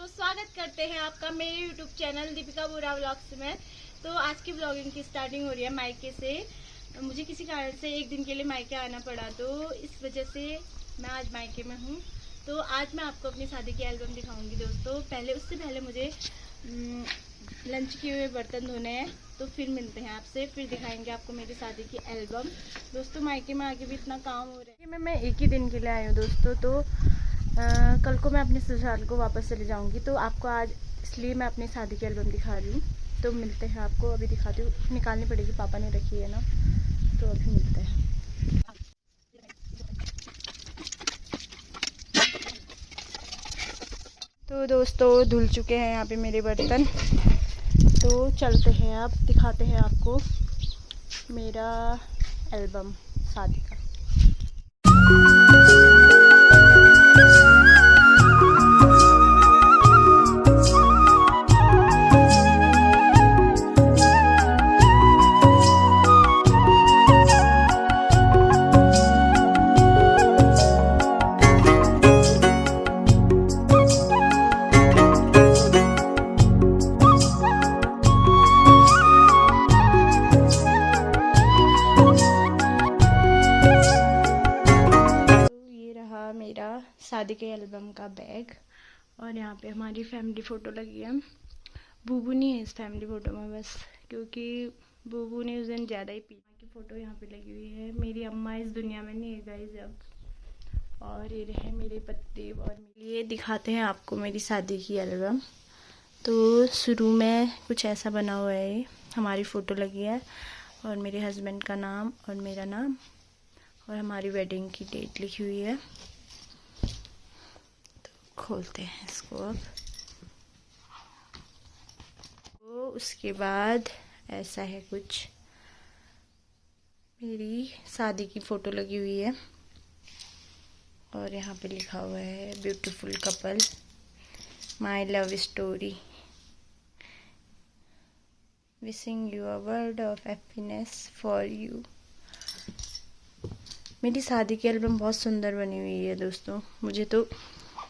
दोस्तों, स्वागत करते हैं आपका मेरे यूट्यूब चैनल दीपिका बोरा व्लॉग्स में। तो आज की व्लॉगिंग की स्टार्टिंग हो रही है मायके से। मुझे किसी कारण से एक दिन के लिए मायके आना पड़ा, तो इस वजह से मैं आज मायके में हूँ। तो आज मैं आपको अपनी शादी की एल्बम दिखाऊंगी दोस्तों। उससे पहले मुझे लंच किए हुए बर्तन धोने हैं, तो फिर मिलते हैं आपसे, फिर दिखाएंगे आपको मेरी शादी की एल्बम। दोस्तों मायके में आके भी इतना काम हो रहा है। मैं एक ही दिन के लिए आई हूँ दोस्तों, तो कल को मैं अपने ससुराल को वापस चले जाऊंगी, तो आपको आज इसलिए मैं अपनी शादी की एल्बम दिखा रही हूँ। तो मिलते हैं, आपको अभी दिखाती हूँ। निकालनी पड़ेगी, पापा ने रखी है ना, तो अभी मिलते हैं। तो दोस्तों धुल चुके हैं यहाँ पे मेरे बर्तन, तो चलते हैं, अब दिखाते हैं आपको मेरा एल्बम शादी का। मेरा शादी के एल्बम का बैग, और यहाँ पे हमारी फैमिली फ़ोटो लगी है। बूबू नहीं है इस फैमिली फ़ोटो में, बस क्योंकि बूबू ने उस दिन ज़्यादा ही पी की फ़ोटो यहाँ पे लगी हुई है। मेरी अम्मा इस दुनिया में नहीं है गाइस अब। और ये रहे मेरे पति, और ये दिखाते हैं आपको मेरी शादी की एल्बम। तो शुरू में कुछ ऐसा बना हुआ है, हमारी फ़ोटो लगी है और मेरे हस्बैंड का नाम और मेरा नाम और हमारी वेडिंग की डेट लिखी हुई है। खोलते हैं इसको अब। तो उसके बाद ऐसा है कुछ, मेरी शादी की फ़ोटो लगी हुई है और यहाँ पे लिखा हुआ है beautiful couple, my love story, wishing you a world of happiness for you. मेरी शादी की एल्बम बहुत सुंदर बनी हुई है दोस्तों, मुझे तो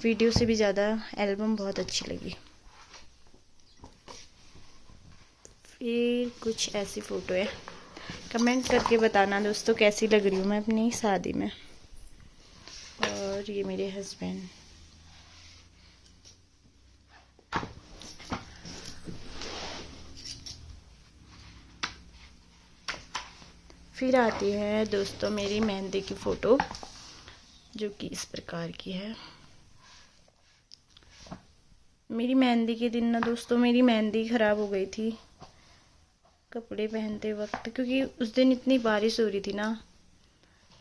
वीडियो से भी ज़्यादा एल्बम बहुत अच्छी लगी। फिर कुछ ऐसी फ़ोटो है, कमेंट करके बताना दोस्तों कैसी लग रही हूँ मैं अपनी शादी में। और ये मेरे हस्बैंड। फिर आती है दोस्तों मेरी मेहंदी की फ़ोटो, जो कि इस प्रकार की है। मेरी मेहंदी के दिन ना दोस्तों मेरी मेहंदी ख़राब हो गई थी कपड़े पहनते वक्त, क्योंकि उस दिन इतनी बारिश हो रही थी ना,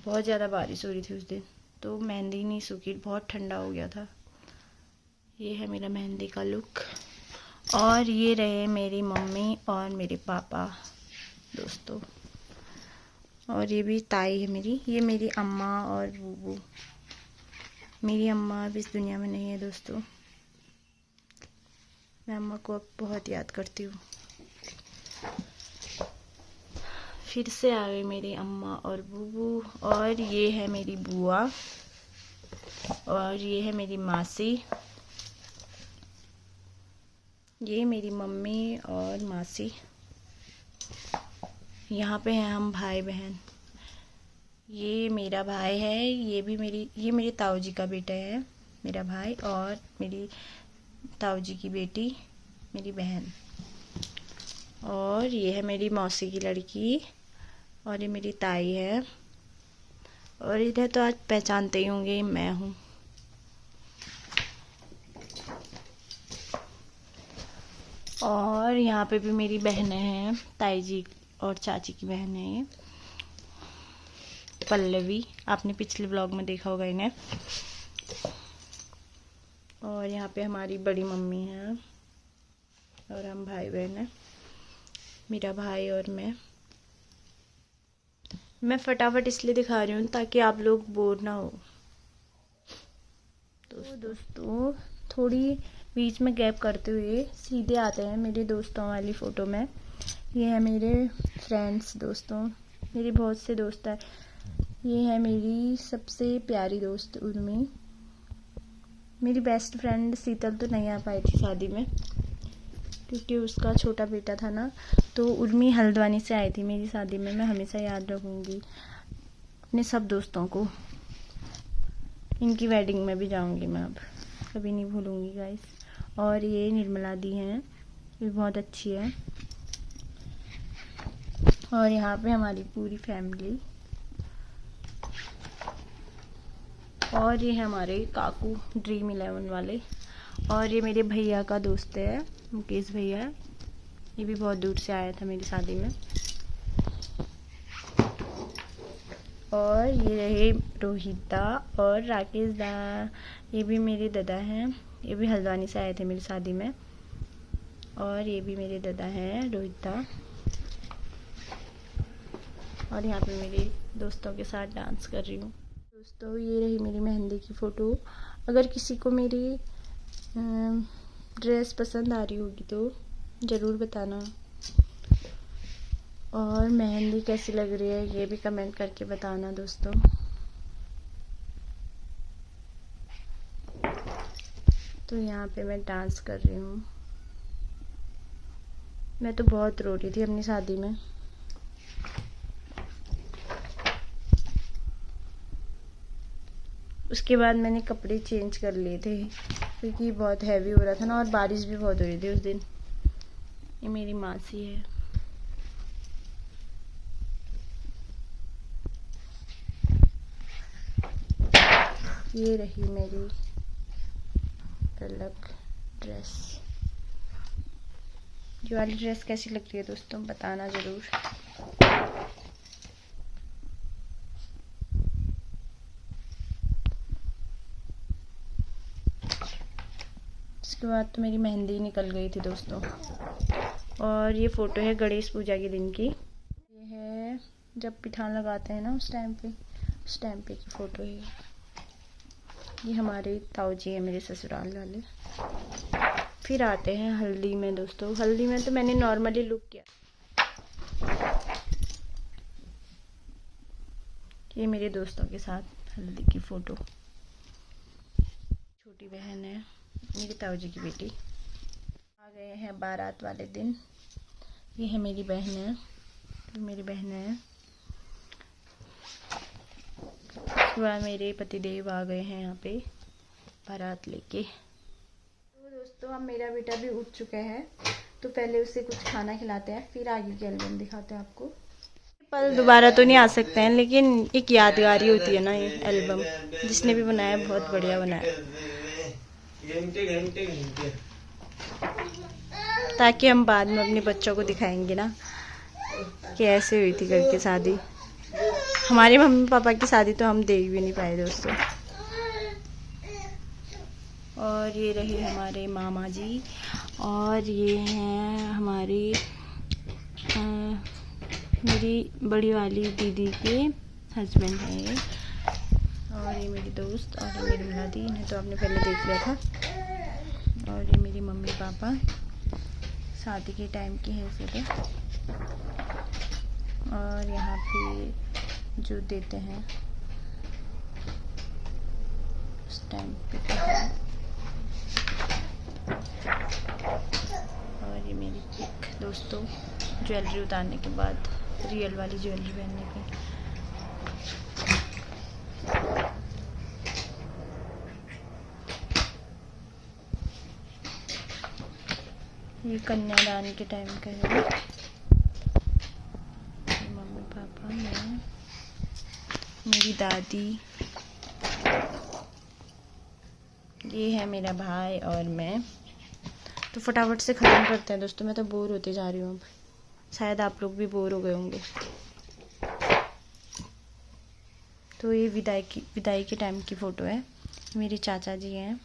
बहुत ज़्यादा बारिश हो रही थी उस दिन, तो मेहंदी नहीं सूखी, बहुत ठंडा हो गया था। ये है मेरा मेहंदी का लुक। और ये रहे मेरी मम्मी और मेरे पापा दोस्तों, और ये भी ताई है मेरी, ये मेरी अम्मा और बूबू। मेरी अम्मा अब इस दुनिया में नहीं है दोस्तों, मैं अम्मा को अब बहुत याद करती हूँ। फिर से आ गई मेरी अम्मा और बूबू, और ये है मेरी बुआ, और ये है मेरी मासी, ये मेरी मम्मी और मासी। यहाँ पे हैं हम भाई बहन। ये मेरा भाई है, ये मेरी ताऊ जी का बेटा है मेरा भाई, और मेरी ताऊ जी की बेटी मेरी बहन, और ये है मेरी मौसी की लड़की, और ये मेरी ताई है। और इधर तो आज पहचानते ही होंगे, मैं हूँ। और यहाँ पे भी मेरी बहनें हैं, ताई जी और चाची की बहन है ये पल्लवी, आपने पिछले ब्लॉग में देखा होगा इन्हें। और यहाँ पे हमारी बड़ी मम्मी है, और हम भाई बहन हैं, मेरा भाई और मैं फटाफट इसलिए दिखा रही हूँ ताकि आप लोग बोर ना हो। तो दोस्तों थोड़ी बीच में गैप करते हुए सीधे आते हैं मेरे दोस्तों वाली फ़ोटो में। ये है मेरे फ्रेंड्स दोस्तों, मेरे बहुत से दोस्त हैं। ये है मेरी सबसे प्यारी दोस्त उर्मी, मेरी बेस्ट फ्रेंड शीतल तो नहीं आ पाई थी शादी में, क्योंकि उसका छोटा बेटा था ना। तो उर्मी हल्द्वानी से आई थी मेरी शादी में। मैं हमेशा याद रखूँगी अपने सब दोस्तों को। इनकी वेडिंग में भी जाऊँगी मैं, अब कभी नहीं भूलूँगी गाइस। और ये निर्मला दी हैं, ये बहुत अच्छी है। और यहाँ पे हमारी पूरी फैमिली, और ये हमारे काकू ड्रीम 11 वाले। और ये मेरे भैया का दोस्त है, मुकेश भैया। ये भी बहुत दूर से आया था मेरी शादी में। और ये रहे रोहिता और राकेश दा, ये भी मेरे दादा हैं। ये भी हल्द्वानी से आए थे मेरी शादी में। और ये भी मेरे दादा हैं रोहिता। और यहाँ पे मेरे दोस्तों के साथ डांस कर रही हूँ। दोस्तों ये रही मेरी मेहंदी की फ़ोटो। अगर किसी को मेरी ड्रेस पसंद आ रही होगी तो ज़रूर बताना। और मेहंदी कैसी लग रही है ये भी कमेंट करके बताना दोस्तों। तो यहाँ पे मैं डांस कर रही हूँ। मैं तो बहुत रो रही थी अपनी शादी में। उसके बाद मैंने कपड़े चेंज कर लिए थे, क्योंकि बहुत हैवी हो रहा था ना, और बारिश भी बहुत हो रही थी उस दिन। ये मेरी मासी है। ये रही मेरी अलग ड्रेस। ये वाली ड्रेस कैसी लग रही है दोस्तों, बताना ज़रूर। उसके बाद तो मेरी मेहंदी निकल गई थी दोस्तों। और ये फ़ोटो है गणेश पूजा के दिन की। ये है जब पिठान लगाते हैं ना, उस टाइम पे की फ़ोटो है। ये हमारे ताऊ जी हैं, मेरे ससुराल वाले। फिर आते हैं हल्दी में दोस्तों। हल्दी में तो मैंने नॉर्मली लुक किया। ये मेरे दोस्तों के साथ हल्दी की फ़ोटो। छोटी बहन है मेरी ताऊ जी की बेटी। आ गए हैं बारात वाले दिन। ये है मेरी बहन है, तो मेरी बहन है। उसके बाद मेरे पतिदेव आ गए हैं यहाँ पे बारात लेके। तो दोस्तों अब मेरा बेटा भी उठ चुका है, तो पहले उसे कुछ खाना खिलाते हैं, फिर आगे की एल्बम दिखाते हैं आपको। पल दोबारा तो नहीं आ सकते हैं, लेकिन एक यादगारी होती है ना ये एल्बम। जिसने भी बनाया बहुत बढ़िया बनाया, ताकि हम बाद में अपने बच्चों को दिखाएंगे ना कि ऐसे हुई थी करके शादी। हमारे मम्मी पापा की शादी तो हम देख भी नहीं पाए दोस्तों। और ये रहे हमारे मामा जी, और ये हैं हमारी मेरी बड़ी वाली दीदी के हस्बैंड हैं ये। और ये मेरी दोस्त और ये मेरी मिला दी, इन्हें तो आपने पहले देख लिया था। और ये मेरी मम्मी पापा शादी के टाइम की है सब। और यहाँ पे जो देते हैं उस टाइम पे। और ये मेरी पिक दोस्तों, ज्वेलरी उतारने के बाद, रियल वाली ज्वेलरी पहनने की। ये कन्यादान के टाइम का है। मम्मी पापा, मैं, मेरी दादी, ये है मेरा भाई और मैं। तो फटाफट से ख़त्म करते हैं दोस्तों, मैं तो बोर होते जा रही हूँ अब। शायद आप लोग भी बोर हो गए होंगे। तो ये विदाई के टाइम की फ़ोटो है। मेरे चाचा जी हैं,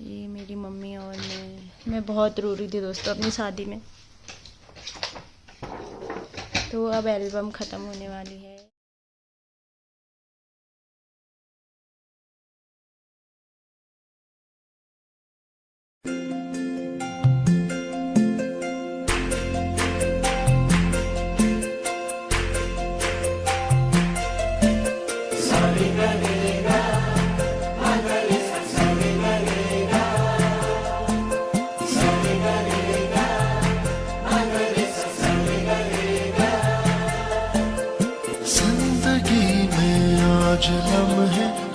ये मेरी मम्मी और मैं बहुत रो रही थी दोस्तों अपनी शादी में। तो अब एल्बम ख़त्म होने वाली है। कुछ लम्हे